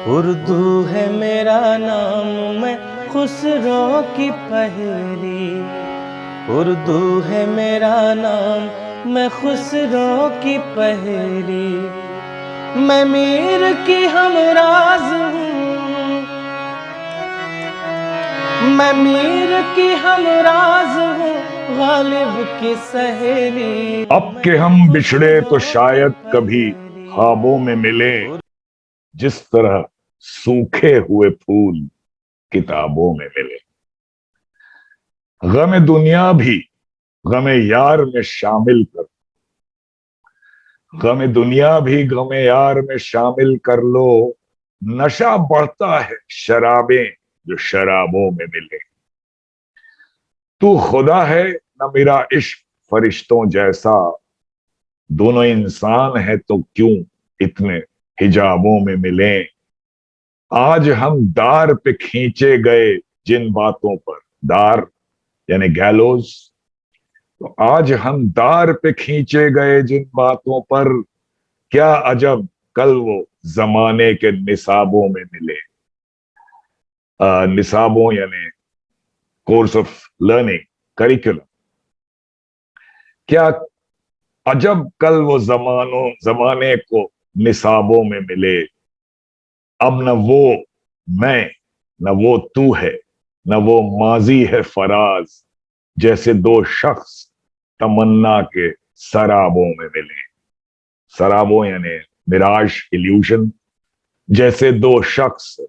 उर्दू है मेरा नाम, मैं खुसरो की पहेली। उर्दू है मेरा नाम, मैं खुसरो की पहेली। मैं मीर की हमराज हूँ, मैं मीर की हमराज हूँ, गालिब की सहेली। अब के हम बिछड़े तो शायद कभी ख्वाबों में मिले, जिस तरह सूखे हुए फूल किताबों में मिले। गम दुनिया भी गमे यार में शामिल कर, गम दुनिया भी गमे यार में शामिल कर लो। नशा बढ़ता है शराबें जो शराबों में मिले। तू खुदा है न मेरा इश्क फरिश्तों जैसा, दोनों इंसान है तो क्यों इतने हिजाबों में मिले। आज हम दार पे खींचे गए जिन बातों पर, दार यानी गैलोज, तो आज हम दार पे खींचे गए जिन बातों पर, क्या अजब कल वो जमाने के निसाबों में मिले। निसाबों यानी कोर्स ऑफ लर्निंग, करिकुलम। क्या अजब कल वो जमाने को निसाबों में मिले। अब न वो मैं, न वो तू है, न वो माजी है फराज, जैसे दो शख्स तमन्ना के सराबों में मिले। सराबों यानी मिराज, इल्यूशन। जैसे दो शख्स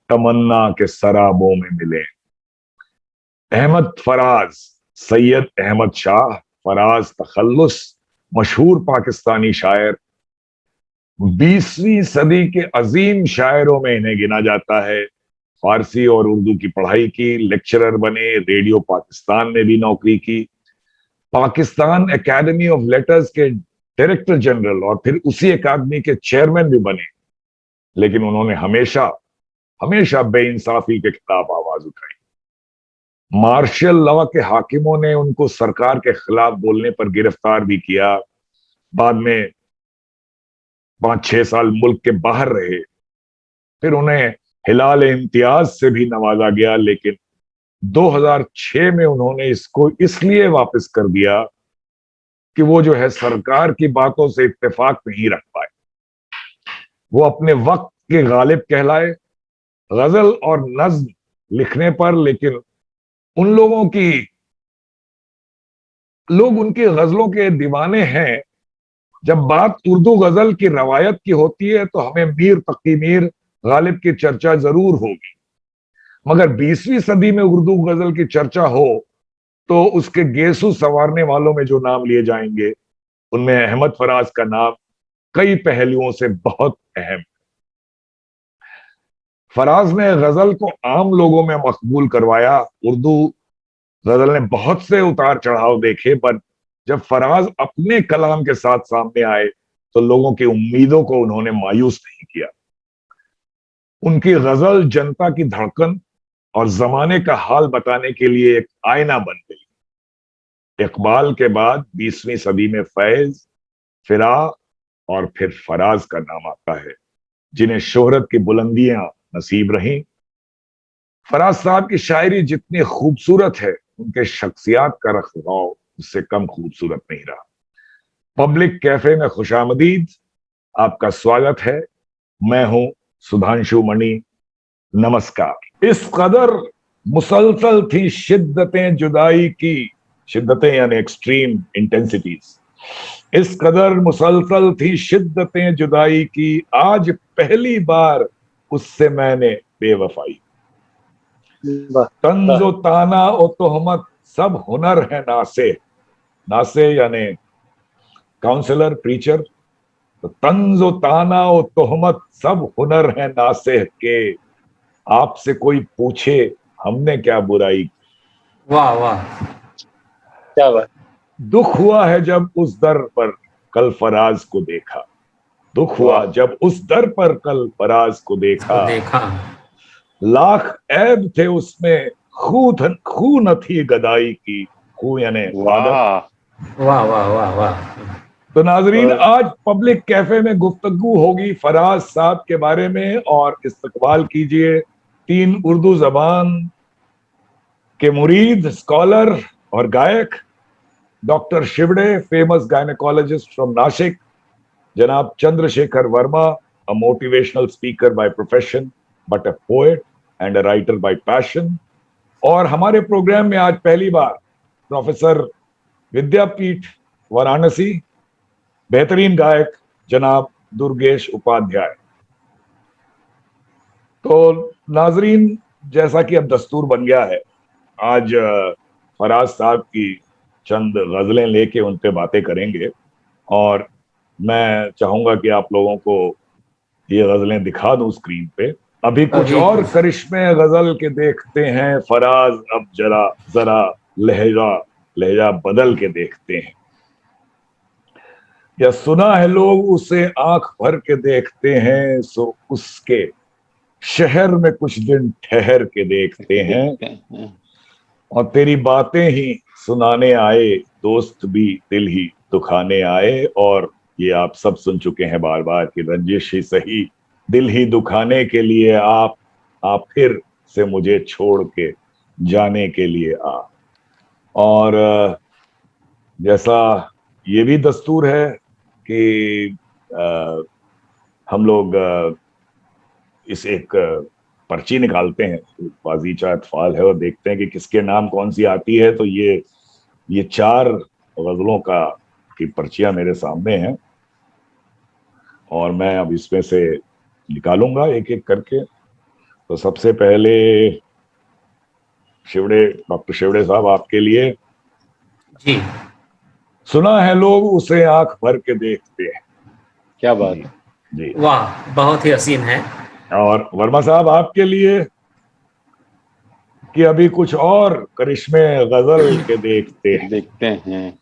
तमन्ना के सराबों में मिले। अहमद फराज, सैयद अहमद शाह फराज तखल्लुस, मशहूर पाकिस्तानी शायर। 20वीं सदी के अजीम शायरों में इन्हें गिना जाता है। फारसी और उर्दू की पढ़ाई की, लेक्चरर बने, रेडियो पाकिस्तान में भी नौकरी की, पाकिस्तान एकेडमी ऑफ लेटर्स के डायरेक्टर जनरल और फिर उसी अकादमी के चेयरमैन भी बने। लेकिन उन्होंने हमेशा हमेशा बेइंसाफी के खिलाफ आवाज उठाई। मार्शल लॉ के हाकिमों ने उनको सरकार के खिलाफ बोलने पर गिरफ्तार भी किया। बाद में 5-6 साल मुल्क के बाहर रहे। फिर उन्हें हिलाल इम्तियाज से भी नवाजा गया, लेकिन 2006 में उन्होंने इसको इसलिए वापस कर दिया कि वो जो है सरकार की बातों से इत्तेफाक नहीं रख पाए। वो अपने वक्त के गालिब कहलाए गजल और नज्म लिखने पर, लेकिन उन लोग उनकी गजलों के दीवाने हैं। जब बात उर्दू गजल की रवायत की होती है तो हमें मीर तकी मीर गालिब की चर्चा जरूर होगी, मगर 20वीं सदी में उर्दू गजल की चर्चा हो तो उसके गेसु संवारने वालों में जो नाम लिए जाएंगे उनमें अहमद फराज का नाम कई पहलुओं से बहुत अहम। फराज ने गजल को आम लोगों में मकबूल करवाया। उर्दू गजल ने बहुत से उतार चढ़ाव देखे, पर जब फराज अपने कलाम के साथ सामने आए तो लोगों की उम्मीदों को उन्होंने मायूस नहीं किया। उनकी गजल जनता की धड़कन और जमाने का हाल बताने के लिए एक आईना बन गई। इकबाल के बाद 20वीं सदी में फैज, फिरा और फिर फराज का नाम आता है, जिन्हें शोहरत की बुलंदियां नसीब रहीं। फराज साहब की शायरी जितनी खूबसूरत है, उनके शख्सियात का रखरखाव उससे कम खूबसूरत नहीं रहा। पब्लिक कैफे में खुशामदीद, आपका स्वागत है। मैं हूं सुधांशु मणि। नमस्कार। इस कदर मुसलसल थी शिद्दतें जुदाई की, शिद्दतें यानी एक्सट्रीम इंटेंसिटीज। इस कदर मुसलसल थी शिद्दतें जुदाई की, आज पहली बार उससे मैंने बेवफाई। तंजो ताना ओ तोहमत सब हुनर है नासे, नासे यानी काउंसलर, प्रीचर। तो तंजो ताना ओ तोहमत सब हुनर है नासे के, आपसे कोई पूछे हमने क्या बुराई की। वाह वाह, क्या बात। दुख हुआ है जब उस दर पर कल फराज को देखा, दुख हुआ जब उस दर पर कल फराज को इसको देखा। देखा। लाख ऐब थे उसमें, खू न थी गदाई की, खू यानी फादर। वाह वाह वाह वाह वाह। तो नाजरीन, आज पब्लिक कैफे में गुफ्तगू होगी फराज साहब के बारे में, और इस्तकबाल कीजिए 3 उर्दू जबान के मुरीद, स्कॉलर और गायक doctor Shivade, famous gynaecologist from Nashik, जनाब Chandrashekhar Verma, a motivational speaker by profession but a poet and a writer by passion. और हमारे प्रोग्राम में आज पहली बार प्रोफेसर विद्यापीठ वाराणसी, बेहतरीन गायक जनाब दुर्गेश उपाध्याय। तो नाजरीन, जैसा कि अब दस्तूर बन गया है, आज फराज साहब की चंद गजलें लेके उन पे बातें करेंगे, और मैं चाहूंगा कि आप लोगों को ये गजलें दिखा दूं स्क्रीन पे। अभी कुछ और करिश्मे गजल के देखते हैं फराज, अब जरा जरा लहजा लहजा बदल के देखते हैं। या सुना है लोग उसे आंख भर के देखते हैं, सो उसके शहर में कुछ दिन ठहर के देखते हैं। और तेरी बातें ही सुनाने आए, दोस्त भी दिल ही दुखाने आए। और ये आप सब सुन चुके हैं बार बार कि रंजिश ही सही दिल ही दुखाने के लिए आप फिर से मुझे छोड़ के जाने के लिए आ। और जैसा ये भी दस्तूर है कि हम लोग इस एक पर्ची निकालते हैं, बाजीचा अतफाल है, और देखते हैं कि किसके नाम कौन सी आती है। तो ये 4 गजलों की पर्चियां मेरे सामने हैं, और मैं अब इसमें से निकालूंगा एक एक करके। तो सबसे पहले डॉक्टर शिवड़े साहब, आपके लिए जी। सुना है लोग उसे आंख भर के देखते हैं। क्या बात। जी, वाह, बहुत ही हसीन है। और वर्मा साहब आपके लिए कि अभी कुछ और करिश्मे गजल के देखते हैं।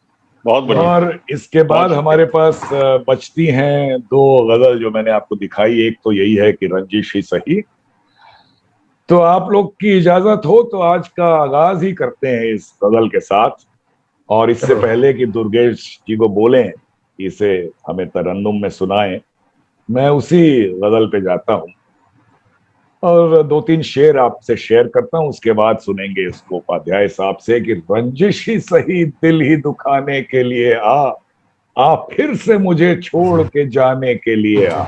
बहुत बढ़िया। और इसके बाद हमारे पास बचती हैं 2 गजल जो मैंने आपको दिखाई। एक तो यही है कि रंजिश ही सही। तो आप लोग की इजाजत हो तो आज का आगाज ही करते हैं इस गजल के साथ। और इससे पहले कि दुर्गेश जी को बोलें कि इसे हमें तरन्नुम में सुनाएं, मैं उसी गजल पे जाता हूं और 2-3 शेर आपसे शेयर करता हूं। उसके बाद सुनेंगे इसको उपाध्याय साहब से कि रंजिश ही सही दिल ही दुखाने के लिए आ फिर से मुझे छोड़ के जाने के लिए आ।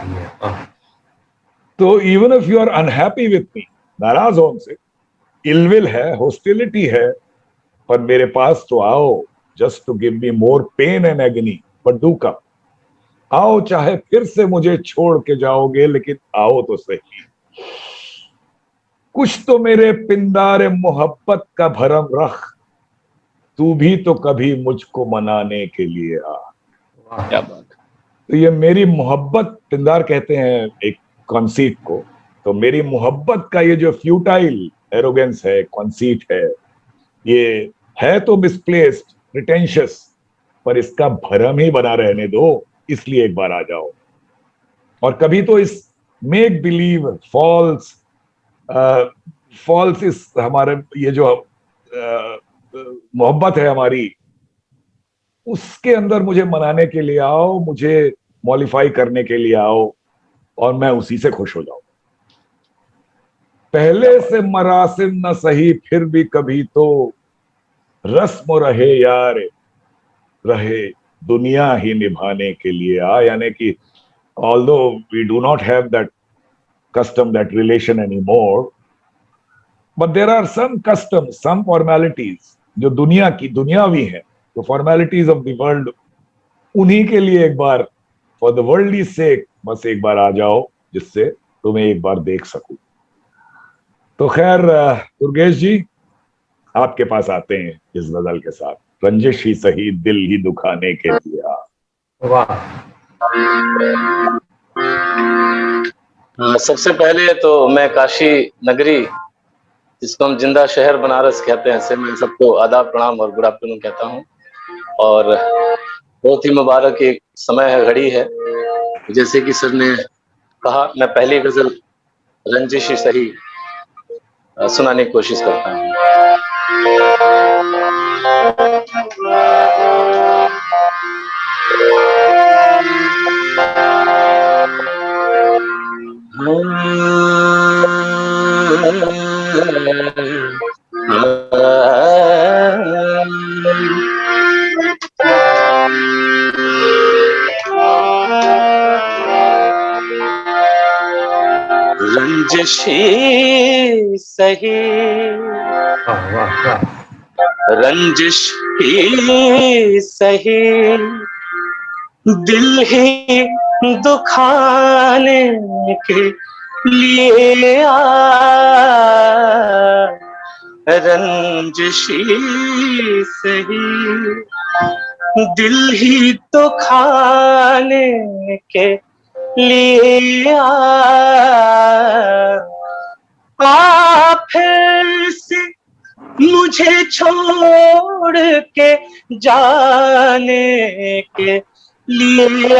तो even if you are unhappy with me, नाराज हो हमसे, इलविल है, हॉस्टिलिटी है, पर मेरे पास तो आओ, just to give me more pain and agony, but do come. आओ, चाहे फिर से मुझे छोड़ के जाओगे, लेकिन आओ तो सही। कुछ तो मेरे पिंदारे मोहब्बत का भरम रख, तू भी तो कभी मुझको मनाने के लिए आ। क्या बात। तो ये मेरी मोहब्बत, पिंदार कहते हैं एक कॉन्सीट को, तो मेरी मोहब्बत का ये जो फ्यूटाइल एरोगेंस है, कॉन्सीट है, ये है तो मिसप्लेस्ड, प्रिटेंशियस, पर इसका भरम ही बना रहने दो, इसलिए एक बार आ जाओ। और कभी तो इस मेक बिलीव फॉल्स इस हमारे ये जो मोहब्बत है हमारी, उसके अंदर मुझे मनाने के लिए आओ, मुझे मॉडिफाई करने के लिए आओ, और मैं उसी से खुश हो जाऊं। पहले से मरासिम न सही, फिर भी कभी तो रस्म रहे यार, रहे दुनिया ही निभाने के लिए आ। यानी कि although we do not have that custom, that relation anymore, but there are some customs, some formalities जो दुनिया की दुनियावी हैं, तो फॉर्मेलिटीज ऑफ द वर्ल्ड, उन्हीं के लिए एक बार फॉर द वर्ल्डली सेक बस एक बार आ जाओ, जिससे तुम्हें एक बार देख सकूं। तो खैर दुर्गेश जी, आपके पास आते हैं इस गजल के साथ, रंजिश ही सही दिल ही दुखाने के लिए आ। वाह। सबसे पहले तो मैं काशी नगरी, जिसको हम जिंदा शहर बनारस कहते हैं, से मैं सबको आदाब प्रणाम और गुड आफ्टरनून कहता हूँ। और बहुत ही मुबारक एक समय है, घड़ी है। जैसे कि सर ने कहा, मैं पहली गजल रंजिश ही सही सुनाने की कोशिश करता हूँ। रंजिशी सही, वाह वाह वाह, रंजिश ही सही, दिल ही दुखाने के लिए रंजिशी सही, दिल ही दुखाने के लिए फिर से मुझे छोड़ के जाने के लिए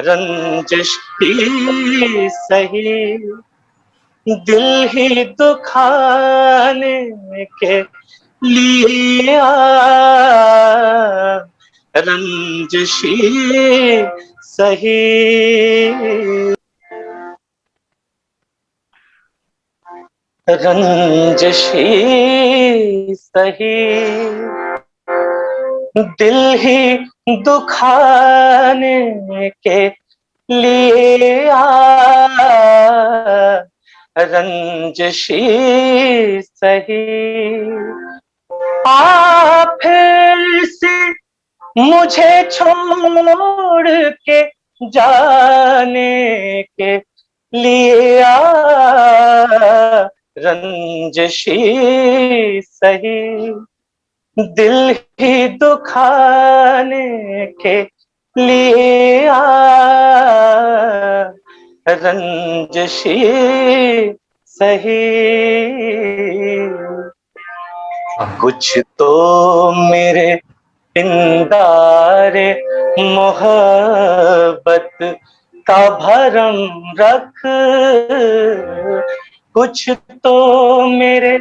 रंजिश ही सही, दिल ही दुखाने के लिए रंजिश ही सही। रंजिश ही सही, दिल ही दुखाने के लिए रंजिश ही सही, फिर से मुझे छोड़ के जाने के लिए रंजिश ही सही, दिल ही दुखाने के लिए रंजिश ही सही। कुछ तो मेरे पिंदारे मोहब्बत का भरम रख, कुछ तो मेरे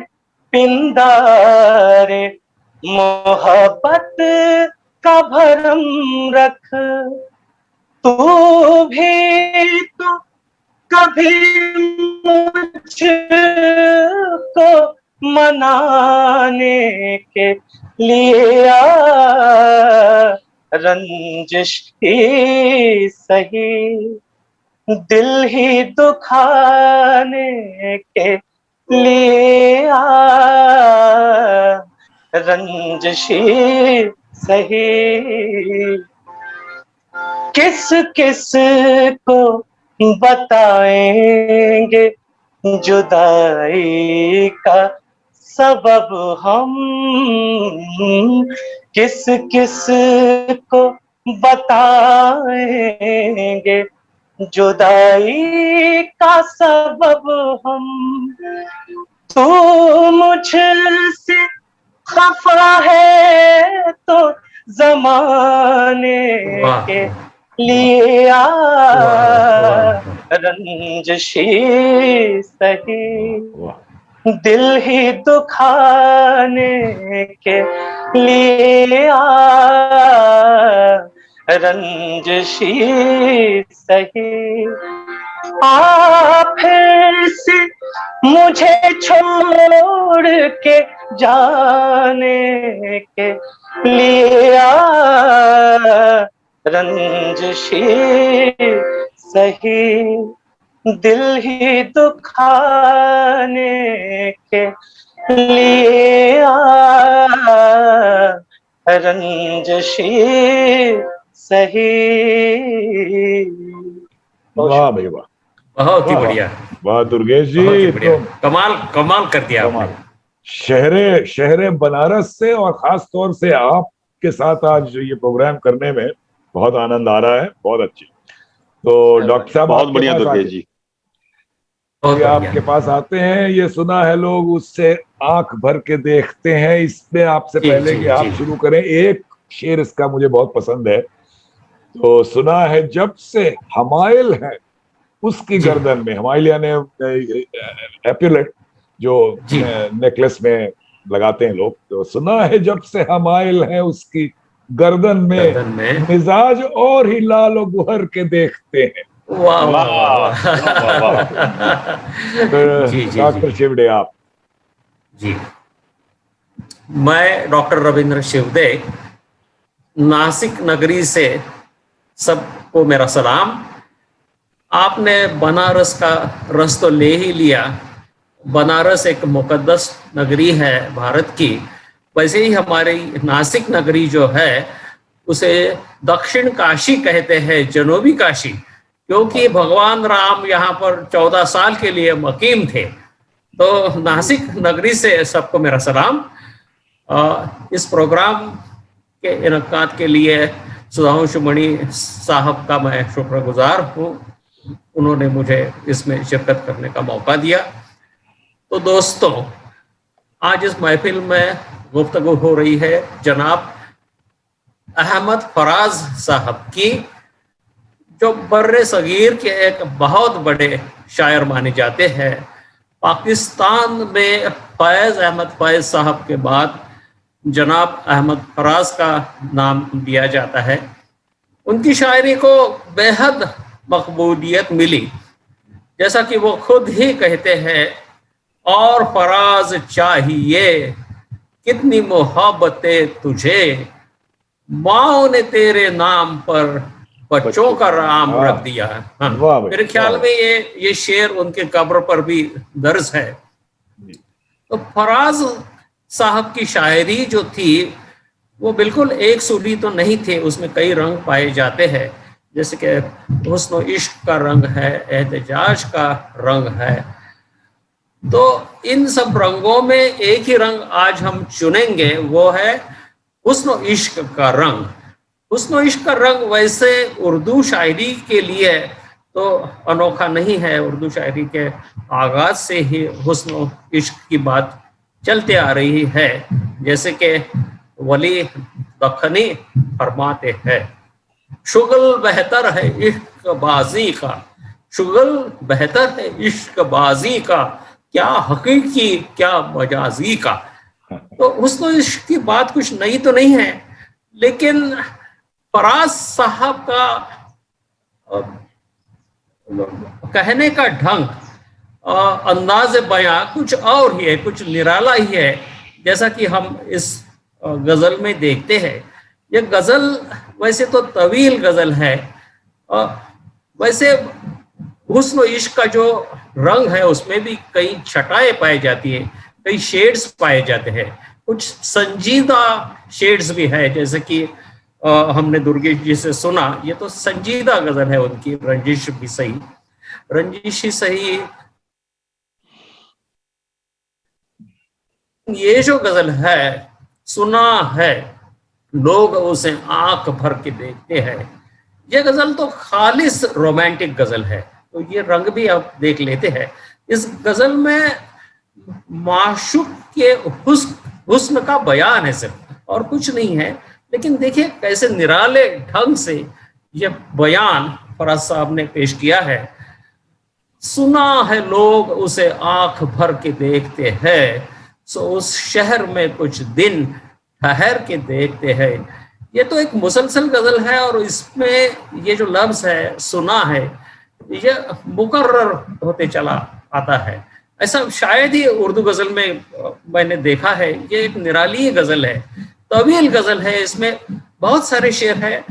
पिंदारे मोहब्बत का भरम रख, तू भी तो कभी मुझको मनाने के लिए रंजिश ही सही, दिल ही दुखाने के लिए रंजिश ही सही। किस किस को बताएंगे जुदाई का सबब हम, किस किस को बताएंगे जुदाई का सबब हम, तू मुझसे खफा है तो जमाने के लिए रंजिश ही सही, दिल ही दुखाने के लिए रंजिश ही सही, फिर से मुझे छोड़ के जाने के लिए रंजिश ही सही, दिल ही दुखाने के लिए रंजिश ही सही। वाह भाई वाह, बहुत ही बढ़िया, वाह दुर्गेश जी, बहुत ही बढ़िया, कमाल कमाल कर दिया आपने। शहरे शहरे बनारस से और खास तौर से आपके साथ आज ये प्रोग्राम करने में बहुत आनंद आ रहा है, बहुत अच्छी। तो डॉक्टर साहब बहुत बढ़िया दुर्गेश जी, आपके पास आते हैं, ये सुना है लोग उससे आंख भर के देखते हैं, इसमें आपसे पहले कि आप शुरू करें, एक शेर इसका मुझे बहुत पसंद है। तो सुना है जब से हमाइल है उसकी गर्दन में, हमाइल यानी एपुलेट जो नेकलेस में लगाते हैं लोग, तो सुना है जब से हमाइल है उसकी गर्दन गर्दन में में मिजाज और ही लालो गुहर के देखते हैं। वाह वाह वाह वाह, वाह, वाह। जी जी डॉक्टर जी शिवडे आप। जी, मैं डॉक्टर रविंद्र शिवदे, नासिक नगरी से सबको मेरा सलाम। आपने बनारस का रस तो ले ही लिया। बनारस एक मुकद्दस नगरी है भारत की, वैसे ही हमारी नासिक नगरी जो है उसे दक्षिण काशी कहते हैं, जनूबी काशी, क्योंकि भगवान राम यहाँ पर 14 साल के लिए मकीम थे। तो नासिक नगरी से सबको मेरा सलाम। इस प्रोग्राम के इनकाद के लिए सुधांशु मणि साहब का मैं शुक्रगुजार हूँ, उन्होंने मुझे इसमें शिरकत करने का मौका दिया। तो दोस्तों, आज इस महफिल में गुफ्तगू हो रही है जनाब अहमद फराज साहब की, जो बर्रे सगीर के एक बहुत बड़े शायर माने जाते हैं। पाकिस्तान में फैज़ अहमद फैज़ साहब के बाद जनाब अहमद फराज का नाम दिया जाता है। उनकी शायरी को बेहद मकबूलियत मिली, जैसा कि वो खुद ही कहते हैं, और फराज चाहिए कितनी मोहब्बतें तुझे, माओ ने तेरे नाम पर बच्चों का नाम रख दिया। हाँ, मेरे ख्याल में ये शेर उनके कब्र पर भी दर्ज है। तो फराज साहब की शायरी जो थी वो बिल्कुल एक सूली तो नहीं थे, उसमें कई रंग पाए जाते हैं, जैसे कि हुस्न इश्क का रंग है, एहतजाज का रंग है। तो इन सब रंगों में एक ही रंग आज हम चुनेंगे, वो है हुस्न इश्क का रंग। हुस्न इश्क का रंग वैसे उर्दू शायरी के लिए तो अनोखा नहीं है, उर्दू शायरी के आगाज से ही हुस्न इश्क की बात चलते आ रही है। जैसे कि वली दखनी फरमाते हैं, शुगल बेहतर है इश्क बाजी का, शुगल बेहतर है इश्क बाजी का, क्या हकीकी क्या मजाजी का। तो हुस्न इश्क की बात कुछ नई तो नहीं है, लेकिन फराज साहब का कहने का ढंग, अंदाज बयां कुछ और ही है, कुछ निराला ही है। जैसा कि हम इस गजल में देखते हैं, ये गजल वैसे तो तवील गजल है, वैसे हुस्न इश्क का जो रंग है उसमें भी कई छटाएं पाई जाती है, कई शेड्स पाए जाते हैं, कुछ संजीदा शेड्स भी है। जैसे कि हमने दुर्गेश जी से सुना, ये तो संजीदा गजल है उनकी, रंजिश भी सही, रंजिश ही सही। ये जो गजल है, सुना है लोग उसे आंख भर के देखते हैं, ये गजल तो खालिस रोमांटिक गजल है। तो ये रंग भी आप देख लेते हैं। इस गजल में माशूक के हुस्न का बयान है सिर्फ, और कुछ नहीं है। लेकिन देखिए कैसे निराले ढंग से ये बयान फराज साहब ने पेश किया है। सुना है लोग उसे आंख भर के देखते हैं, सो उस शहर में कुछ दिन ठहर के देखते हैं। ये तो एक मुसलसल गजल है, और इसमें ये जो लफ्ज है सुना है, ये मुकर्रर होते चला आता है। ऐसा शायद ही उर्दू गजल में मैंने देखा है। ये एक निराली गजल है, तवील गजल है, इसमें बहुत सारे शेर हैं,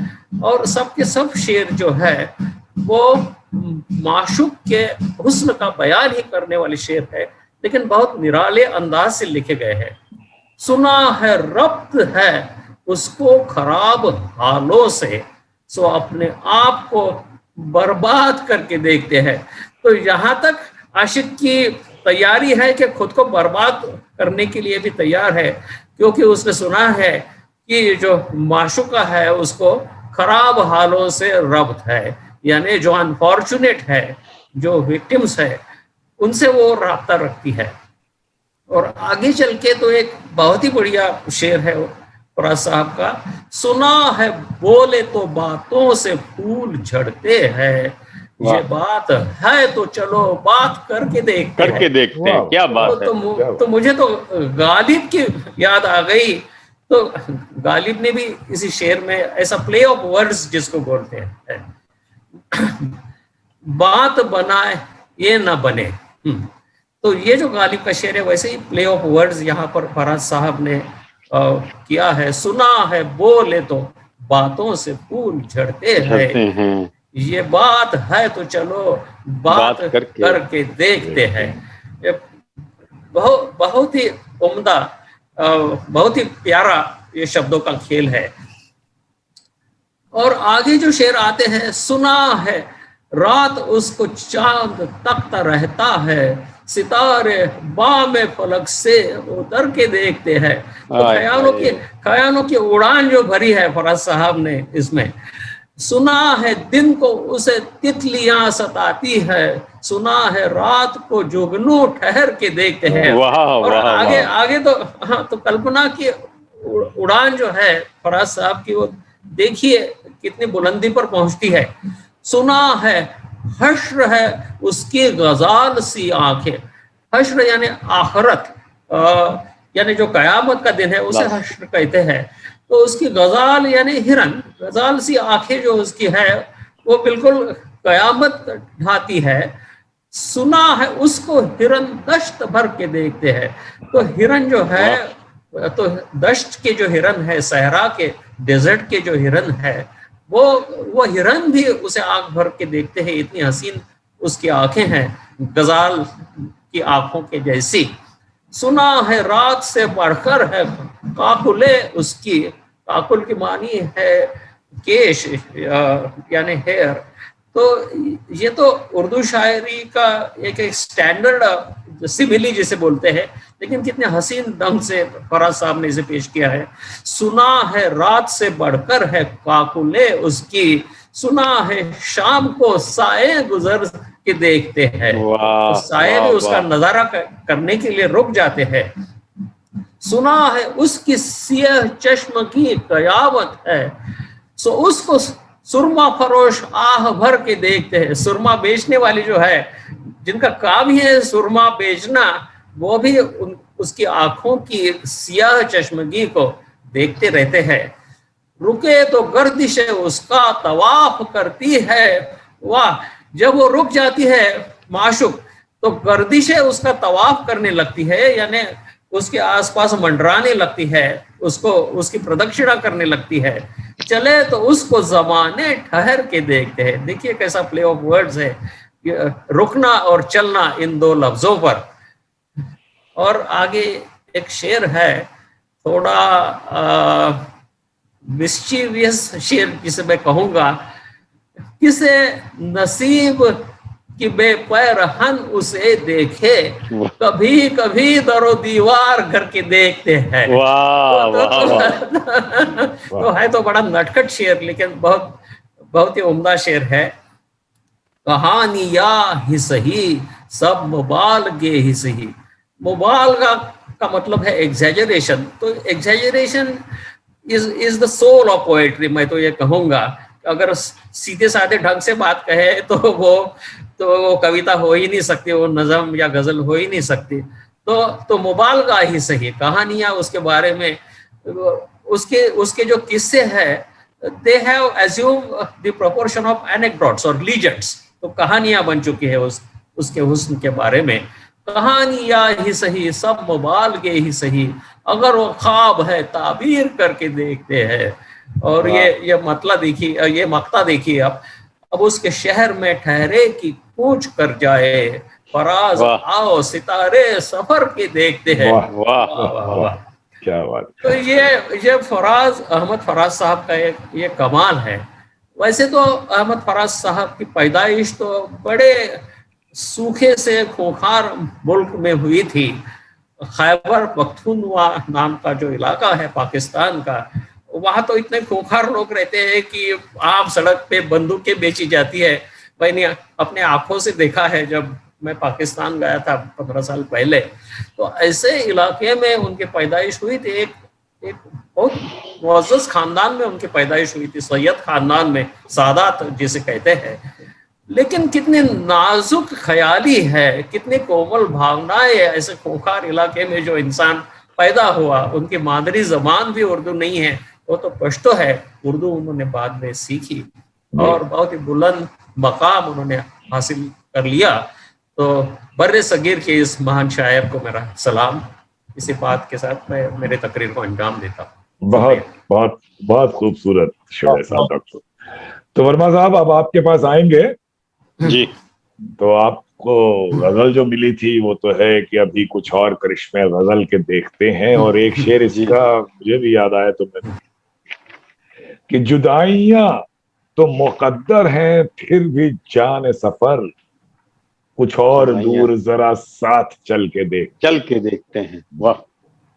और सब के सब शेर जो है वो माशूक के हुस्न का बयान ही करने वाले शेर है, लेकिन बहुत निराले अंदाज से लिखे गए हैं। सुना है रब्त है उसको खराब हालों से, सो अपने आप को बर्बाद करके देखते हैं। तो यहाँ तक आशिक की तैयारी है कि खुद को बर्बाद करने के लिए भी तैयार है, क्योंकि उसने सुना है कि जो माशूका है उसको खराब हालों से रब्त है, यानी जो अनफॉर्चुनेट है, जो विक्टिम्स है, उनसे वो राब्ता रखती है। और आगे चल के तो एक बहुत ही बढ़िया शेर है फराज साहब का, सुना है बोले तो बातों से फूल झड़ते हैं, ये बात है तो चलो बात करके देखते हैं। क्या बात है। तो मुझे तो गालिब की याद आ गई तो गालिब ने भी इसी शेर में ऐसा प्ले ऑफ वर्ड्स जिसको बोलते हैं, बात बनाए ये ना बने। तो ये जो गालिब का शेर है वैसे ही प्ले ऑफ वर्ड्स यहाँ पर फराज साहब ने किया है। सुना है बोले तो बातों से फूल झड़ते हैं, ये बात है तो चलो बात करके देखते हैं। ये बहुत ही उम्दा, बहुत ही प्यारा ये शब्दों का खेल है। और आगे जो शेर आते हैं, सुना है रात उसको चांद तकता रहता है, सितारे बामे फलक से उतर के देखते हैं। तो ख्यालों की उड़ान जो भरी है फराज साहब ने इसमें। सुना है दिन को उसे तितलियां सताती है, सुना है रात को जुगनू ठहर के देखते हैं। और आगे तो हाँ, तो कल्पना की उड़ान जो है फराज साहब की, वो देखिए कितनी बुलंदी पर पहुंचती है। सुना है हश्र है उसकी गजाल सी आंखें, हश्र यानी आखिरत, यानी जो कयामत का दिन है उसे हश्र कहते हैं। तो उसकी गजाल यानी हिरन, गजाल सी आंखें जो उसकी है वो बिल्कुल कयामत ढाती है। सुना है उसको हिरन दश्त भर के देखते हैं। तो हिरन जो है, तो दश्त के जो हिरन है, सहरा के डेजर्ट के जो हिरन है, वो हिरन भी उसे आंख भर के देखते हैं। इतनी हसीन उसकी आंखें हैं, गजाल की आंखों के जैसी। सुना है रात से बढ़कर है काकुले उसकी, काकुल की मानी है केश यानी हेयर। तो ये तो उर्दू शायरी का एक स्टैंडर्ड सिमिली जिसे बोलते हैं, लेकिन कितने हसीन ढंग से फराज साहब ने इसे पेश किया है। सुना है रात से बढ़कर है काकुले उसकी, सुना है शाम को साए गुजर के देखते हैं। तो साए भी उसका नजारा करने के लिए रुक जाते हैं। सुना है उसकी सियाह चश्म की कयावत है, सो उसको सुरमा फरोश आह भर के देखते हैं। सुरमा बेचने वाली जो है, जिनका काम ही है सुरमा बेचना, वो भी उसकी आंखों की सियाह चश्मगी को देखते रहते हैं। रुके तो गर्दिश उसका तवाफ करती है, वाह, जब वो रुक जाती है माशुक तो गर्दिश उसका तवाफ करने लगती है, यानी उसके आसपास मंडराने लगती है, उसको उसकी प्रदक्षिणा करने लगती है। चले तो उसको जमाने ठहर के देखते हैं। देखिए कैसा प्ले ऑफ वर्ड्स है, रुकना और चलना इन दो लफ्जों पर। और आगे एक शेर है, थोड़ा मिस्चीवियस शेर जिसे मैं कहूंगा, किसे नसीब कि बेपैरहन उसे देखे, कभी कभी दरो दीवार करके देखते हैं। तो है तो बड़ा नटखट शेर, लेकिन बहुत ही उम्दा शेर है। कहानियां ही सही सब मुबालगे ही सही। मुबालगा का मतलब है एग्जैजरेशन। तो exaggeration is the soul of poetry. मैं तो ये कहूंगा, अगर सीधे साधे ढंग से बात कहे तो वो कविता हो ही नहीं सकती, वो नज़म या गजल हो ही नहीं सकती। तो मुबालगा ही सही, कहानियां उसके बारे में, उसके जो किस्से हैं, they have assume the proportion of anecdotes और लीजेंड्स। तो कहानियां बन चुकी है उसके हुस्न के बारे में। कहानियां ही सही सब मुबालगे ही सही, अगर वो ख्वाब है ताबीर करके देखते हैं। और ये मतला देखिए, ये मक्ता देखिए, अब उसके शहर में ठहरे की कूच कर जाए, फराज आओ सितारे सफर के देखते हैं। वाह क्या बात। तो ये फराज अहमद फराज साहब का ये कमाल है। वैसे तो अहमद फराज साहब की पैदाइश तो बड़े सूखे से खोखार मुल्क में हुई थी। खैबर पख्तूनख्वा नाम का जो इलाका है पाकिस्तान का, वहां तो इतने खोखार लोग रहते हैं कि आम सड़क पे बंदूकें बेची जाती है। मैंने अपने आंखों से देखा है जब मैं पाकिस्तान गया था 15 साल पहले। तो ऐसे इलाके में उनकी पैदाइश हुई थी। एक बहुत मुअज़्ज़ज़ खानदान में उनकी पैदाइश हुई थी, सैयद खानदान में, सादात जिसे कहते हैं। लेकिन कितनी नाजुक ख्याली है, कितनी कोमल भावनाएं ऐसे खोखार इलाके में जो इंसान पैदा हुआ, उनकी मादरी जबान भी उर्दू नहीं है, वो तो पश्तो है, उर्दू उन्होंने बाद में सीखी और बहुत ही बुलंद मकाम उन्होंने हासिल कर लिया। तो बर्रे सगीर के इस महान शायर को मेरा सलाम। इसी बात के साथ मैं मेरे तकरीर को अंजाम देता हूँ। बहुत बहुत बहुत खूबसूरत शेर साहब डॉक्टर। तो वर्मा साहब अब आपके पास आएंगे जी। तो आपको गजल जो मिली थी वो तो है कि अभी कुछ और करिश्मे गजल के देखते हैं, और एक शेर इसका मुझे भी याद आया तो मैं कि जुदाइयां तो मुकद्दर हैं फिर भी जान सफर, कुछ और दूर जरा साथ चल के देखते हैं। वाह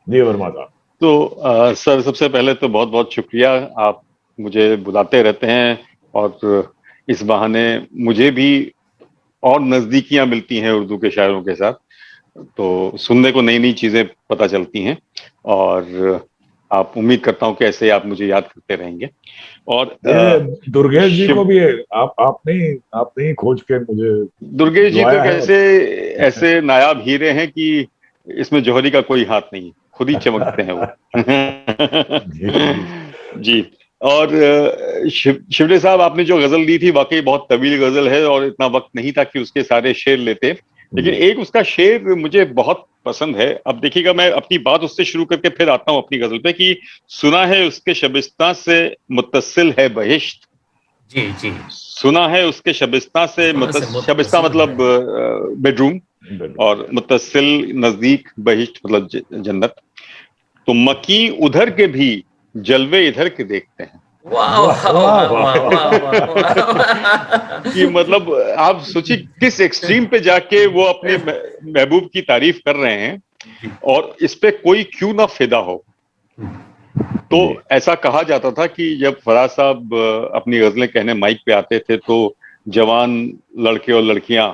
जी वर्मा साहब। तो सर सबसे पहले तो बहुत बहुत शुक्रिया, आप मुझे बुलाते रहते हैं और इस बहाने मुझे भी और नजदीकियां मिलती हैं उर्दू के शायरों के साथ, तो सुनने को नई नई चीजें पता चलती हैं और आप उम्मीद करता हूं कि ऐसे आप मुझे याद करते रहेंगे। और दुर्गेश जी को भी आपने ही खोज के मुझे, दुर्गेश जी तो कैसे ऐसे नायाब हीरे हैं कि इसमें जौहरी का कोई हाथ नहीं, खुद ही चमकते हैं वो। जी। और शिवले साहब आपने जो गजल दी थी वाकई बहुत तवील गजल है और इतना वक्त नहीं था कि उसके सारे शेर लेते, लेकिन एक उसका शेर मुझे बहुत पसंद है। अब देखिएगा मैं अपनी बात उससे शुरू करके फिर आता हूं अपनी गजल पे कि सुना है उसके शबिस्तां से मुत्तसिल है बहिश्त। जी जी। सुना है उसके शबिस्तां से शबिस्तां मतलब बेडरूम और मुत्तसिल नजदीक, बहिश्त मतलब जन्नत। तो मकी उधर के भी जलवे इधर के देखते हैं। कि मतलब आप सोचिए किस एक्सट्रीम पे जाके वो अपने महबूब की तारीफ कर रहे हैं और इस पे कोई क्यों ना फिदा हो। तो ऐसा कहा जाता था कि जब फराज साहब अपनी गजलें कहने माइक पे आते थे तो जवान लड़के और लड़कियां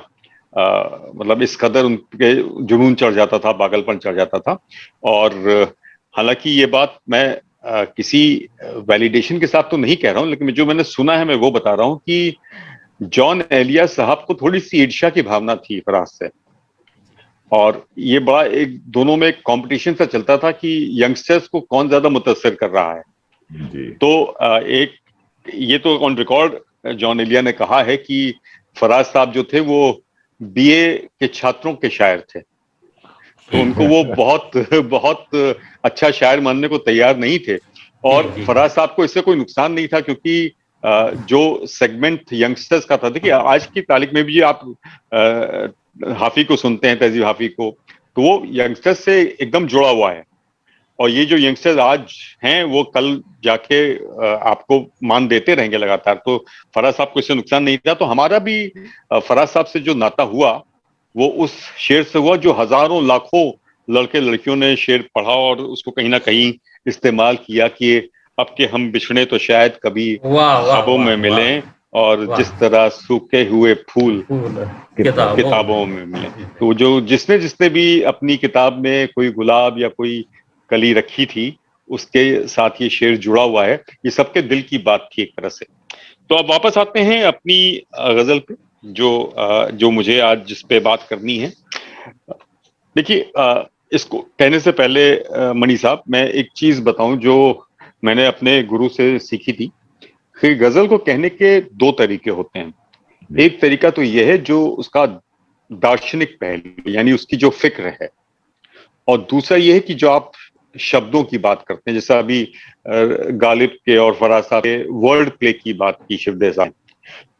मतलब इस कदर उनके जुनून चढ़ जाता था, पागलपन चढ़ जाता था। और हालांकि ये बात मैं किसी वैलिडेशन के साथ तो नहीं कह रहा हूं, लेकिन जो मैंने सुना है मैं वो बता रहा हूं कि जॉन एलिया साहब को थोड़ी सी ईर्ष्या की भावना थी फराज से, और ये बड़ा एक दोनों में एक कंपटीशन सा चलता था कि यंगस्टर्स को कौन ज्यादा मुतासिर कर रहा है। तो एक ये तो ऑन रिकॉर्ड जॉन एलिया ने कहा है कि फराज साहब जो थे वो बीए के छात्रों के शायर थे, तो उनको वो बहुत अच्छा शायर मानने को तैयार नहीं थे। और फराज साहब को इससे कोई नुकसान नहीं था क्योंकि जो सेगमेंट यंगस्टर्स का था, देखिए आज की तारीख में भी आप हाफी को सुनते हैं, तहजीब हाफी को, तो वो यंगस्टर्स से एकदम जुड़ा हुआ है। और ये जो यंगस्टर्स आज हैं वो कल जाके आपको मान देते रहेंगे लगातार। तो फराज साहब को इससे नुकसान नहीं था। तो हमारा भी फराज साहब से जो नाता हुआ वो उस शेर से हुआ जो हजारों लाखों लड़के लड़कियों ने शेर पढ़ा और उसको कहीं ना कहीं इस्तेमाल किया कि अब के हम बिछड़े तो शायद कभी ख्वाबों में मिलें और जिस तरह सूखे हुए फूल किताबों में मिले। तो जो जिसने भी अपनी किताब में कोई गुलाब या कोई कली रखी थी उसके साथ ये शेर जुड़ा हुआ है। ये सबके दिल की बात थी एक तरह से। तो अब वापस आते हैं अपनी गजल पे जो मुझे आज जिस पे बात करनी है। देखिए इसको कहने से पहले मणि साहब मैं एक चीज बताऊं जो मैंने अपने गुरु से सीखी थी कि गजल को कहने के दो तरीके होते हैं। एक तरीका तो यह है जो उसका दार्शनिक पहलू यानी उसकी जो फिक्र है, और दूसरा यह है कि जो आप शब्दों की बात करते हैं, जैसा अभी गालिब के और फराज साहब के वर्ड प्ले की बात की शिवदे साहब,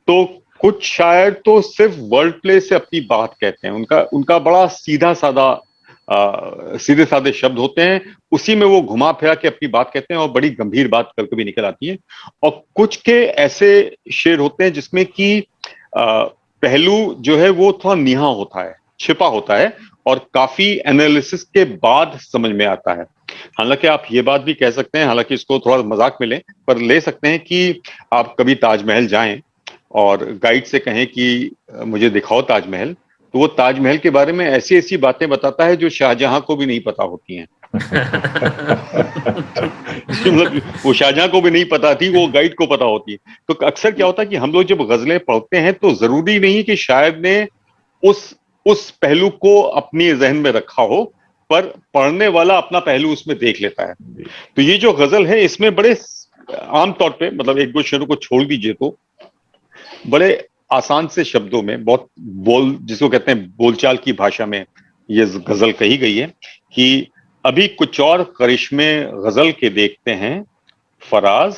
तो कुछ शायर तो सिर्फ वर्ड प्ले से अपनी बात कहते हैं। उनका बड़ा सीधा साधा सीधे साधे शब्द होते हैं, उसी में वो घुमा फिरा के अपनी बात कहते हैं और बड़ी गंभीर बात कभी कभी निकल आती है। और कुछ के ऐसे शेर होते हैं जिसमें कि पहलू जो है वो थोड़ा निहा होता है, छिपा होता है और काफी एनालिसिस के बाद समझ में आता है। हालांकि आप ये बात भी कह सकते हैं, हालांकि इसको थोड़ा मजाक में लें पर ले सकते हैं कि आप कभी ताजमहल जाएं और गाइड से कहें कि मुझे दिखाओ ताजमहल, तो वो ताजमहल के बारे में ऐसी ऐसी बातें बताता है जो शाहजहां को भी नहीं पता होती हैं। मतलब वो शाहजहां को भी नहीं पता थी, वो गाइड को पता होती है। तो अक्सर क्या होता है कि हम लोग जब गजलें पढ़ते हैं तो जरूरी नहीं कि शायर ने उस पहलू को अपनी जहन में रखा हो, पर पढ़ने वाला अपना पहलू उसमें देख लेता है। तो ये जो गजल है इसमें बड़े आमतौर पे, मतलब एक दो शेरों को छोड़ दीजिए तो बड़े आसान से शब्दों में, बहुत जिसको कहते हैं बोलचाल की भाषा में ये गजल कही गई है कि अभी कुछ और करिश्मे गजल के देखते हैं, फराज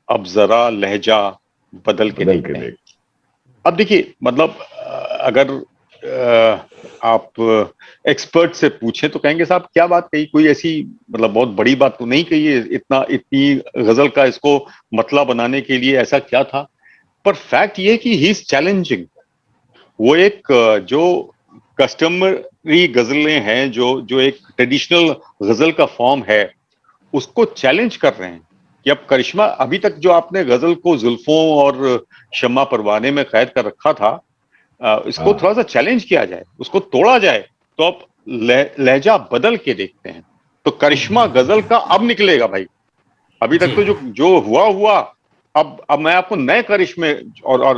अब जरा लहजा बदल के देखते हैं। अब देखिए, मतलब अगर आप एक्सपर्ट से पूछें तो कहेंगे साहब क्या बात कही, कोई ऐसी मतलब बहुत बड़ी बात तो नहीं कही है, इतनी गजल का इसको मतला बनाने के लिए ऐसा क्या था। पर फैक्ट ये है कि ही इज चैलेंजिंग। वो एक जो कस्टमरी गजलें हैं, जो एक ट्रेडिशनल गजल का फॉर्म है, उसको चैलेंज कर रहे हैं कि अब करिश्मा, अभी तक जो आपने गजल को जुल्फों और शम्मा परवाने में कैद कर रखा था, इसको थोड़ा सा चैलेंज किया जाए, उसको तोड़ा जाए, तो अब लहजा बदल के देखते हैं। तो करिश्मा गजल का अब निकलेगा भाई। अभी तक तो जो हुआ, अब मैं आपको नए करिश्मे, और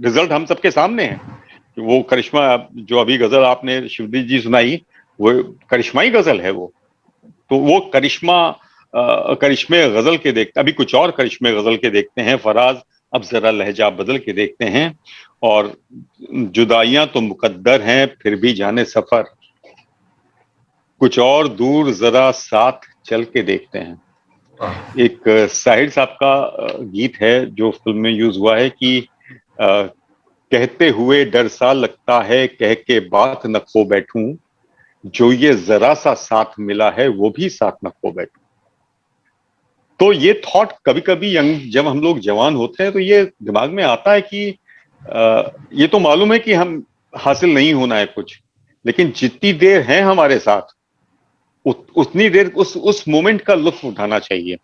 रिजल्ट हम सबके सामने है। वो करिश्मा जो अभी गजल आपने शिवदीप जी सुनाई, वो करिश्माई गजल है वो। तो वो करिश्मे गजल के देखते, अभी कुछ और करिश्मे गजल के देखते हैं, फराज अब जरा लहजा बदल के देखते हैं, और जुदाइयां तो मुकद्दर हैं फिर भी जाने सफर, कुछ और दूर जरा साथ चल के देखते हैं। एक साहिर साहब का गीत है जो फिल्म में यूज हुआ है कि कहते हुए डर सा लगता है कह के बात न खो बैठूं, जो ये जरा सा साथ मिला है वो भी साथ न खो बैठूं। तो ये थॉट कभी कभी जब हम लोग जवान होते हैं तो ये दिमाग में आता है कि ये तो मालूम है कि हम हासिल नहीं होना है कुछ, लेकिन जितनी देर है हमारे साथ उतनी देर उस मोमेंट का लुत्फ उठाना चाहिए।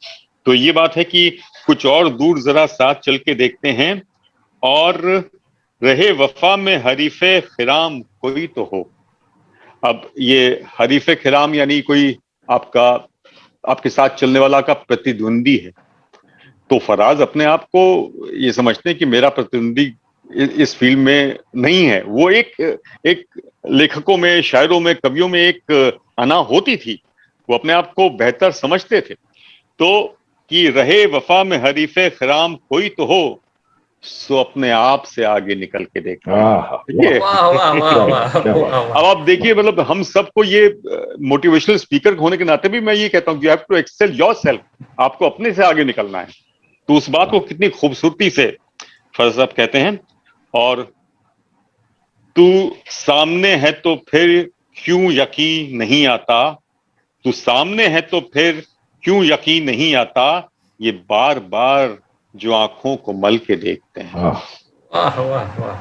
तो ये बात है कि कुछ और दूर जरा साथ चल के देखते हैं, और रहे वफा में हरीफे खिराम कोई तो हो। अब ये हरीफे खिराम यानी कोई आपके साथ चलने वाला का प्रतिद्वंदी है। तो फराज अपने आप को ये समझते हैं कि मेरा प्रतिद्वंदी इस फील्ड में नहीं है। वो एक लेखकों में, शायरों में, कवियों में एक अना होती थी, वो अपने आप को बेहतर समझते थे। तो कि रहे वफा में हरीफे खिराम कोई तो हो, सो अपने आप से आगे निकल के देखा। अब आप देखिए, मतलब हम सबको ये मोटिवेशनल स्पीकर होने के नाते भी मैं ये कहता हूँ, you have to excel yourself, आपको अपने से आगे निकलना है। तो उस बात को कितनी खूबसूरती से फराज साहब कहते हैं, और तू सामने है तो फिर क्यों यकीन नहीं आता, तू सामने है तो फिर क्यों यकीन नहीं आता, ये बार बार जो आंखों को मल के देखते हैं। वाह वाह वाह।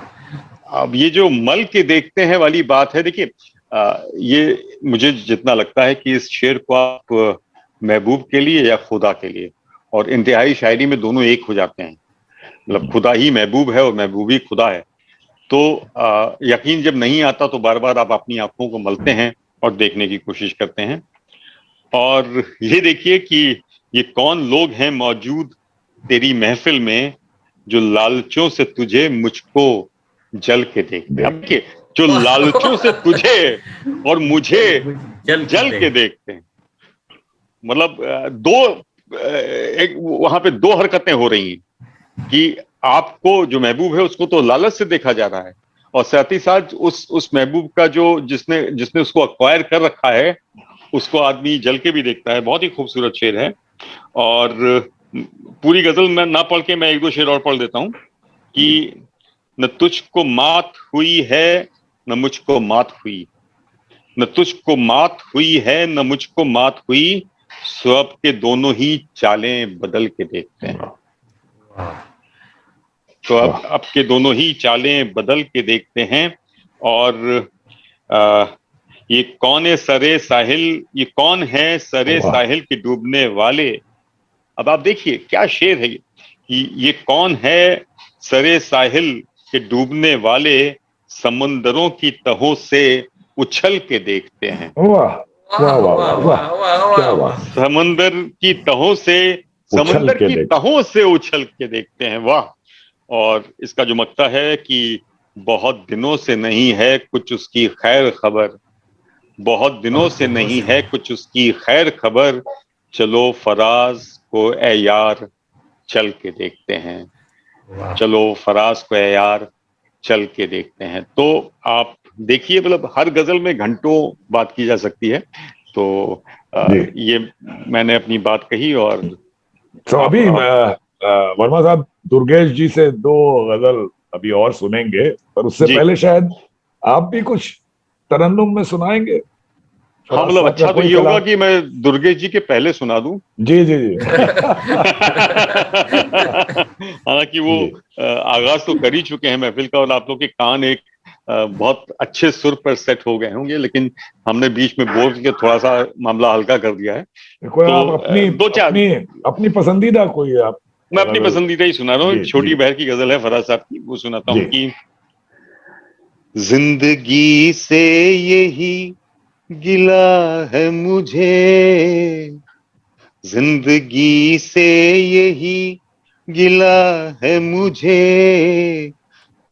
अब ये जो मल के देखते हैं वाली बात है, देखिए ये मुझे जितना लगता है कि इस शेर को आप महबूब के लिए या खुदा के लिए, और इंतहाई शायरी में दोनों एक हो जाते हैं, मतलब खुदा ही महबूब है और महबूब ही खुदा है। तो यकीन जब नहीं आता तो बार बार आप अपनी आंखों को मलते हैं और देखने की कोशिश करते हैं। और ये देखिए कि ये कौन लोग हैं मौजूद तेरी महफिल में, जो लालचों से तुझे मुझको जल के देखते हैं। अब जो लालचों से तुझे और मुझे जल के देखते हैं, मतलब एक वहां पे दो हरकतें हो रही हैं कि आपको जो महबूब है उसको तो लालच से देखा जा रहा है, और साथ ही साथ उस महबूब का जो जिसने उसको अक्वायर कर रखा है उसको आदमी जल के भी देखता है। बहुत ही खूबसूरत शेर है। और पूरी गजल में ना पढ़ के मैं एक दो शेर और पढ़ देता हूं कि न तुझको मात हुई है न मुझको मात हुई, न तुझको मात हुई है न मुझको मात हुई, सो अब के दोनों ही चालें बदल के देखते हैं। तो अब के दोनों ही चालें बदल के देखते हैं। और ये कौन है सरे साहिल, ये कौन है सरे साहिल के डूबने वाले। अब आप देखिए क्या शेर है ये कौन है सरे साहिल के डूबने वाले, समंदरों की तहों से उछल के देखते हैं। समंदर की तहों से, समंदर की तहों से उछल के देखते हैं। वाह। और इसका जो मक्ता है कि बहुत दिनों से नहीं है कुछ उसकी खैर खबर, बहुत दिनों से नहीं है कुछ उसकी खैर खबर, चलो फराज को ए यार चल के देखते हैं, चलो फराज को ए यार चल के देखते हैं। तो आप देखिए, मतलब हर गजल में घंटों बात की जा सकती है। तो ये मैंने अपनी बात कही। और तो अभी वर्मा साहब दुर्गेश जी से 2 गजल अभी और सुनेंगे, पर उससे जी। पहले शायद आप भी कुछ तरन्नुम में सुनाएंगे। हाँ, मतलब अच्छा तो ये होगा कि मैं दुर्गेश जी के पहले सुना दूं। जी जी जी। हालांकि वो आगाज तो कर ही चुके हैं महफिल का, और आप लोग के कान एक बहुत अच्छे सुर पर सेट हो गए होंगे, लेकिन हमने बीच में बोल के थोड़ा सा मामला हल्का कर दिया है। कोई तो आप अपनी पसंदीदा कोई आप मैं अपनी पसंदीदा ही सुना रहा हूँ। छोटी जी। बहर की गजल है फराज साहब की, वो सुनाता हूँ जी। कि जिंदगी से यही गिला है मुझे, जिंदगी से यही गिला है मुझे,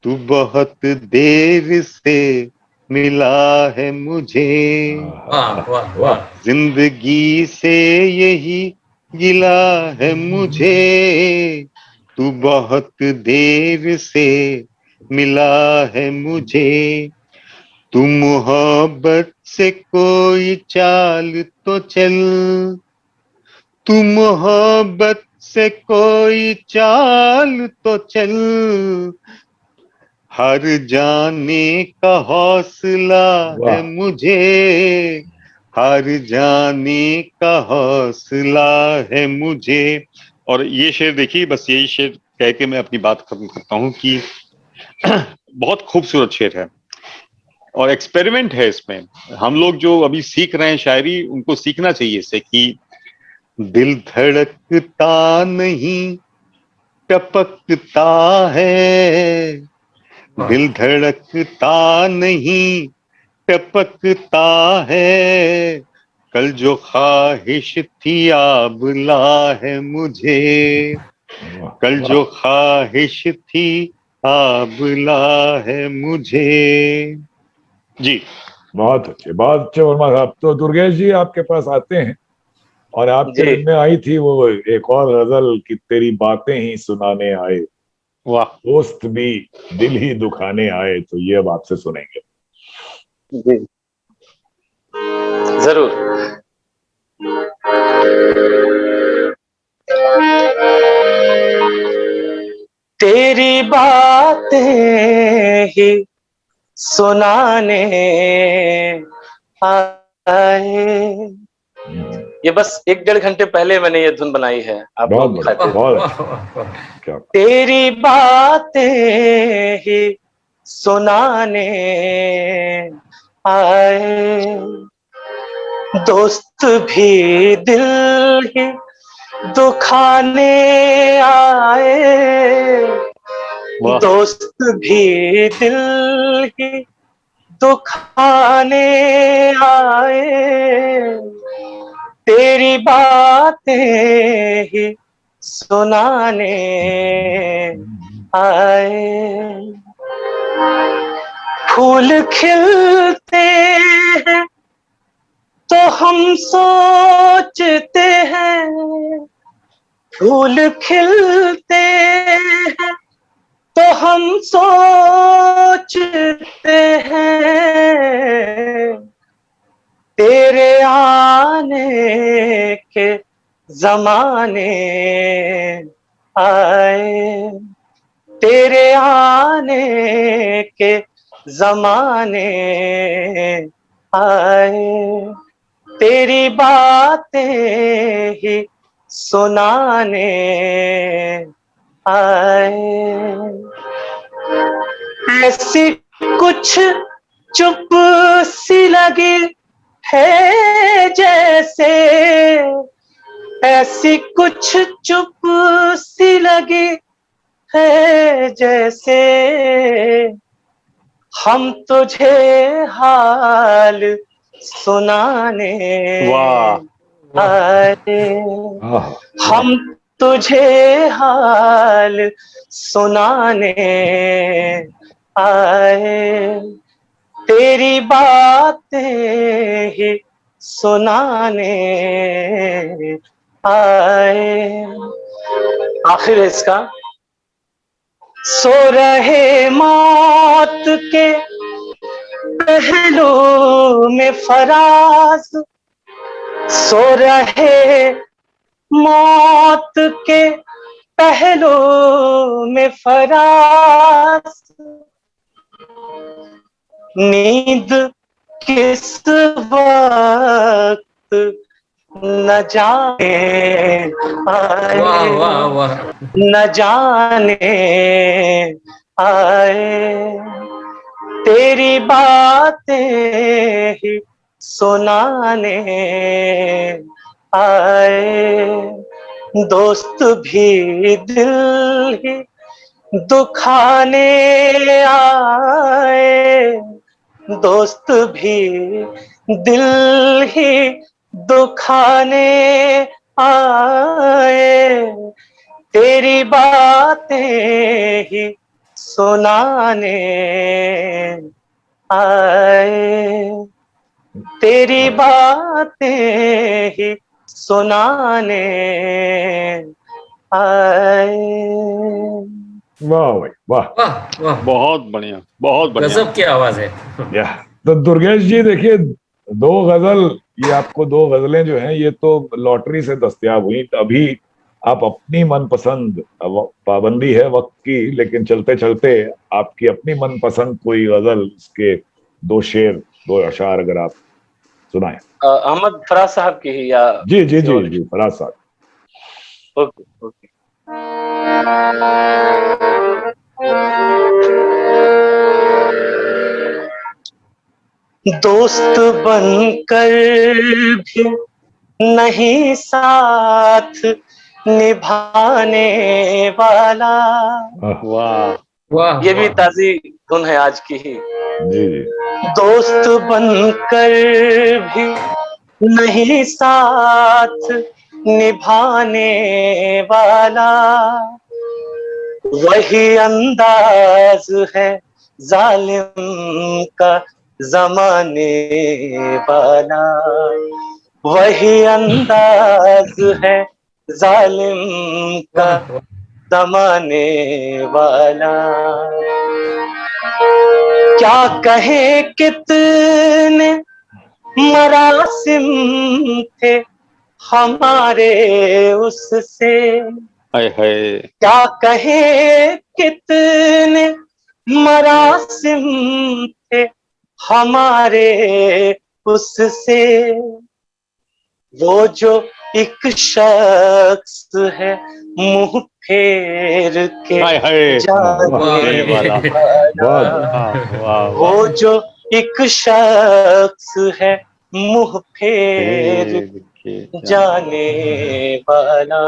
तू बहुत देर से मिला है मुझे, वाह वाह वाह। जिंदगी से यही गिला है मुझे, तू बहुत देर से मिला है मुझे, तू मोहब्बत से कोई चाल तो चल, तू मोहब्बत से कोई चाल तो चल, हार जाने का हौसला है मुझे, हार जाने का हौसला है मुझे। और ये शेर देखिए, बस यही शेर कह के मैं अपनी बात खत्म करता हूँ कि बहुत खूबसूरत शेर है और एक्सपेरिमेंट है इसमें। हम लोग जो अभी सीख रहे हैं शायरी, उनको सीखना चाहिए इससे कि दिल धड़कता नहीं टपकता है, दिल धड़कता नहीं टपकता है, कल जो ख्वाहिश थी आबला है मुझे, कल जो ख्वाहिश थी आबला है मुझे। जी बहुत अच्छे वर्मा साहब। तो दुर्गेश जी आपके पास आते हैं, और आपके जी। दिन में आई थी वो एक और गजल कि तेरी बातें ही सुनाने आए, वाह, दोस्त भी दिल ही दुखाने आए, तो ये अब आपसे सुनेंगे। जी जरूर। तेरी बातें ही सुनाने आए, ये बस 1-1.5 घंटे पहले मैंने ये धुन बनाई है आप लोग बहुत खाते। क्या तेरी बातें ही सुनाने आए, दोस्त भी दिल ही दुखाने आए, दोस्त भी दिल ही दुखाने आए, तेरी बातें ही सुनाने आए। फूल खिलते हैं तो हम सोचते हैं, फूल खिलते हैं तो हम सोचते हैं, तेरे आने के जमाने आए, तेरे आने के जमाने आए, तेरी बातें ही सुनाने आए। ऐसी कुछ चुप सी लगी है जैसे, ऐसी कुछ चुप सी लगी है जैसे, हम तुझे हाल सुनाने आए, हम तुझे हाल सुनाने आए, तेरी बातें ही सुनाने आए। आखिर है इसका, सो रहे मौत के पहलू में फराज, सो रहे मौत के पहलू में फराज, नींद किस वक्त न जाने आए, वाह वाह वाह, न जाने आए। तेरी बातें ही सुनाने आए। दोस्त भी दिल ही दुखाने आए, दोस्त भी दिल ही दुखाने आए। तेरी बातें ही सुनाने आए, तेरी बातें ही सुनाने आए। वाह भाई वाह, वाह वाह, बहुत बढ़िया, बहुत बढ़िया। गजब की आवाज है। या तो दुर्गेश जी देखिए, दो गजल, ये आपको दो गजलें जो हैं ये तो लॉटरी से दस्तयाब हुई। अभी आप अपनी मनपसंद, पाबंदी है वक्त की, लेकिन चलते चलते आपकी अपनी मनपसंद कोई गजल, इसके दो शेर, दो अशार अगर आप सुनाएं। अहमद फराज साहब की ही या जी जी किसी जी और जी, फराज साहब। की? Okay okay. दोस्त बनकर भी नहीं साथ निभाने वाला, वाह, वाह ये भी वाह, ताजी धुन है आज की ही। जी जी, दोस्त बनकर भी नहीं साथ निभाने वाला, वही अंदाज है जालिम का जमाने वाला, वही अंदाज है जालिम का वाह वाह, जमाने वाला। क्या कहे कितने मरासिम थे हमारे उससे, हाय हाय, क्या कहे कितने मरासिम थे हमारे उससे। वो जो एक शख्स है मुंह फेर के हाय हाय, जाने ये वाला, वाला, बहुत वाह वाह वो वाह। जो एक शख्स है मुंह फेर फिर के जाने वाला।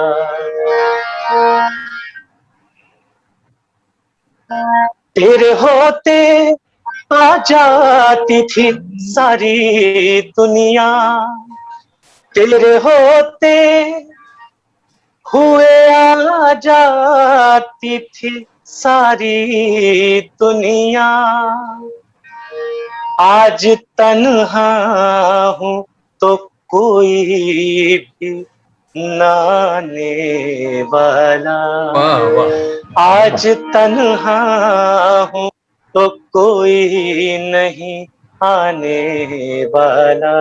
तेरे होते आ जाती थी सारी दुनिया, तेरे होते हुए आ जाती थी सारी दुनिया। आज तन्हा हूँ तो कोई भी नाने वाला, वाह वाह, आज तन्हा हूँ तो कोई नहीं आने वाला,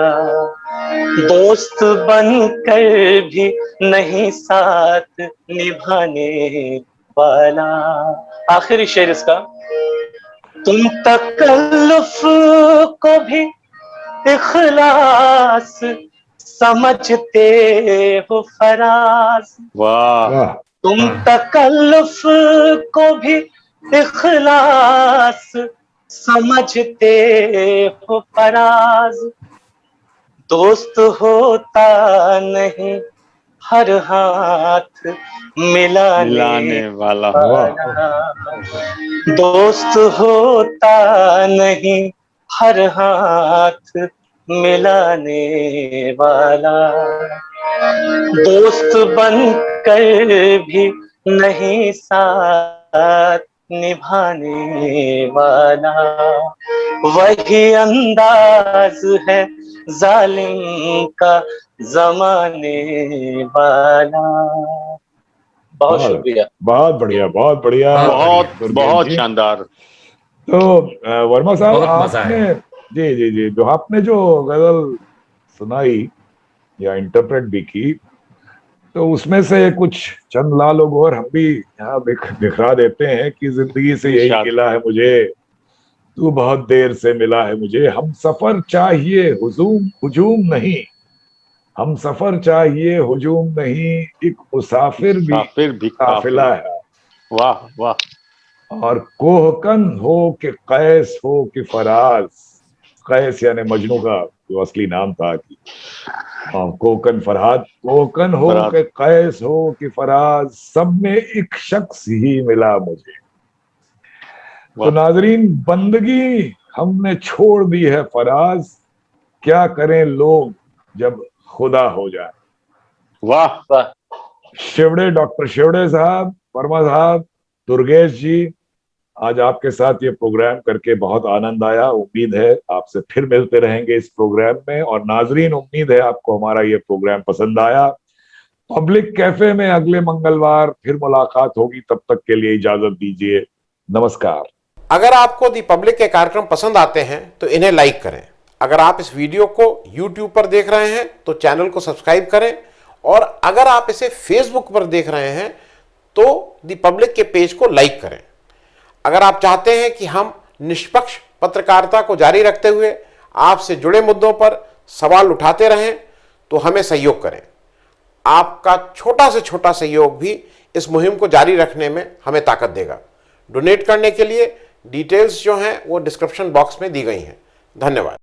दोस्त बनकर भी नहीं साथ निभाने वाला। आखिरी शेर इसका, तुम तकल्लुफ को भी इखलास समझते हो फराज, वाह, वाह, तुम वाह, तकल्लुफ को भी इखलास समझते हो फराज। दोस्त होता नहीं हर हाथ मिलाने मिलाने वाला, वाह, वाला, दोस्त होता नहीं हर हाथ मिलाने वाला, दोस्त बनकर भी नहीं साथ निभाने वाला, वही अंदाज है जालिम का जमाने वाला। बहुत बहुत शुक्रिया। बहुत बढ़िया, बहुत बढ़िया। बहुत बहुत दुर्गेश बहुत जी। शानदार। तो वर्मा साहब, बहुत मजा आपने आया। जी जी जी, जो आपने जो गजल सुनाई या इंटरप्रेट भी की, तो उसमें से कुछ चंद लालोग और हम भी यहाँ दिखा देते हैं कि जिंदगी से यही इरशाद। गिला है मुझे, तू बहुत देर से मिला है मुझे, हम सफर चाहिए हुजूम हुजूम नहीं, हम सफर चाहिए हुजूम नहीं, एक मुसाफिर भी मुसाफिर भी काफिला काफिला। है। वाह वाह। और कोहकन हो कि कैस हो कि फराज, कैस यानी मजनू का जो असली नाम था कि कोकन फरहाद, कोकन हो फराज। कि कैस हो कि फराज, सब में एक शख्स ही मिला मुझे। तो वाह नाजरीन, बंदगी हमने छोड़ दी है फराज, क्या करें लोग जब खुदा हो जाए। वाह। वाह। शिवड़े, डॉक्टर शिवड़े साहब, वर्मा साहब, दुर्गेश जी, आज आपके साथ ये प्रोग्राम करके बहुत आनंद आया। उम्मीद है आपसे फिर मिलते रहेंगे इस प्रोग्राम में। और नाजरीन, उम्मीद है आपको हमारा ये प्रोग्राम पसंद आया। पब्लिक कैफे में अगले मंगलवार फिर मुलाकात होगी, तब तक के लिए इजाजत दीजिए। नमस्कार। अगर आपको दी पब्लिक के कार्यक्रम पसंद आते हैं तो इन्हें लाइक करें। अगर आप इस वीडियो को YouTube पर देख रहे हैं तो चैनल को सब्सक्राइब करें, और अगर आप इसे Facebook पर देख रहे हैं तो दी पब्लिक के पेज को लाइक करें। अगर आप चाहते हैं कि हम निष्पक्ष पत्रकारिता को जारी रखते हुए आपसे जुड़े मुद्दों पर सवाल उठाते रहें तो हमें सहयोग करें। आपका छोटा से छोटा सहयोग भी इस मुहिम को जारी रखने में हमें ताकत देगा। डोनेट करने के लिए डिटेल्स जो हैं वो डिस्क्रिप्शन बॉक्स में दी गई हैं। धन्यवाद।